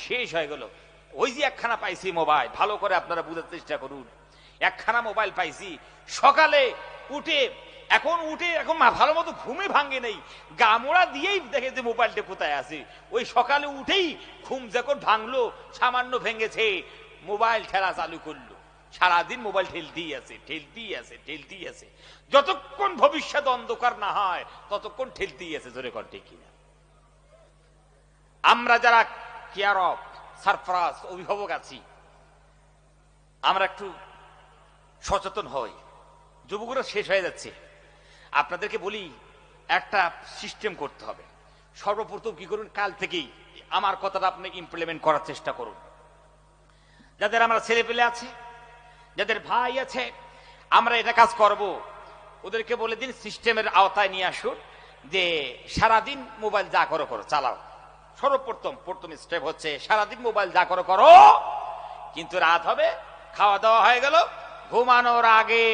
শেষ হয়ে গেল। ওই যে একখানা পাইছি মোবাইল, ভালো করে আপনারা বুঝার চেষ্টা করুন, একখানা মোবাইল পাইছি, সকালে উঠে এখন ভালো মতো ঘুমে ভাঙে নেই, গামোড়া দিয়েই দেখে যে মোবাইলটা কোথায় আছে। ওই সকালে উঠেই ঘুম যখন ভাঙলো, সামান্য ভেঙেছে, মোবাইল ঠেলা চালু করলো, সারাদিন মোবাইল ঠেলতেই আছে, যতক্ষণ ভবিষ্যৎ অন্ধকার না হয় ততক্ষণ ঠেলতেই আছে। জোরে কর ঠিক কিনা? আমরা যারা কেয়ার অফ সারফরাজ অভিভাবক আছি, আমরা একটু সচেতন হই। যুবকরা শেষ হয়ে যাচ্ছে, আপনাদেরকে বলি একটা সিস্টেম করতে হবে। সর্বপ্রথম কি করুন, কাল থেকেই আমার কথাটা আপনি ইমপ্লিমেন্ট করার চেষ্টা করুন। যাদের আমরা ছেলে পেলে আছে, যাদের ভাই আছে, আমরা এটা কাজ করব, ওদেরকে বলে দিন সিস্টেমের আওতায় নিয়ে আসুন যে সারাদিন মোবাইল যা করো চালাও। প্রথম স্টেপ হচ্ছে সারাদিন মোবাইল যা করো, কিন্তু রাত হবে, খাওয়া দাওয়া হয়ে গেল, ঘুমানোর আগে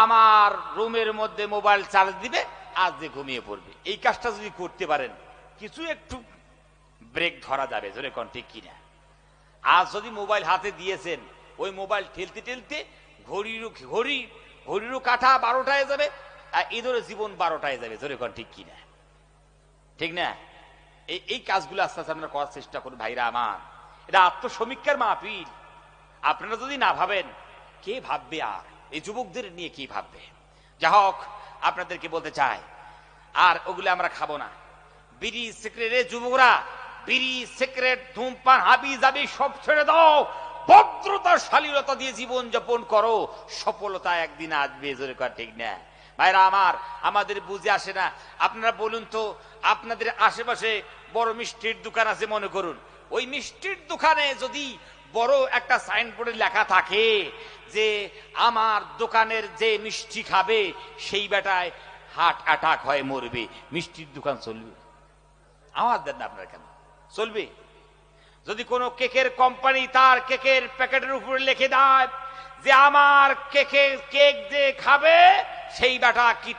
আমার রুমের মধ্যে মোবাইল চার্জ দিবে, আজ যে ঘুমিয়ে পড়বে। এই কাজটা যদি করতে পারেন, কিছু একটু ব্রেক ধরা যাবে। জোরে কোন ঠিক কিনা? আজ যদি মোবাইল হাতে দিয়েছেন, ওই মোবাইল ঠেলতে ঠেলতে ঘড়িরও কাঠা 12টায় যাবে, আর এদেরও জীবন 12টায় যাবে। জোরে কোন ঠিক কিনা? ঠিক না? এই কাজগুলো আস্তে আস্তে আমরা করার চেষ্টা করুন ভাইরা আমার। এটা আত্মসমীক্ষার মাহফিল। আপনারা যদি না ভাবেন, কে ভাববে? আর এই যুবকদের নিয়ে কি ভাববে? যা হোক, আপনাদেরকে বলতে চাই, আর ওগুলো আমরা খাবো না। বিড়ি সিগারেট, যুবকরা বিড়ি সিগারেট ধূমপান হাবি যাবি সব ছেড়ে দাও, ভদ্রতা শালীনতা দিয়ে জীবন যাপন করো, সফলতা একদিন আসবে। জোরে কর ঠিক না? ভাইরা আমার, আমাদের বুঝে আসে না। আপনারা বলুন তো, আপনাদের আশেপাশে বড় মিষ্টির দোকান আছে মনে করুন, ওই মিষ্টির দোকানে যদি বড় একটা সাইনবোর্ডে লেখা থাকে যে আমার দোকানের যে মিষ্টি খাবে সেই বেটায় হার্ট অ্যাটাক হয়ে মরবে, মিষ্টির দোকান চলবে? আমার দেন না আপনারা, কেন চলবে? যদি কোনো কেকের কোম্পানি তার কেকের প্যাকেটের উপরে লিখে দেয় যে আমার কেক যে খাবে সেই বেটা কি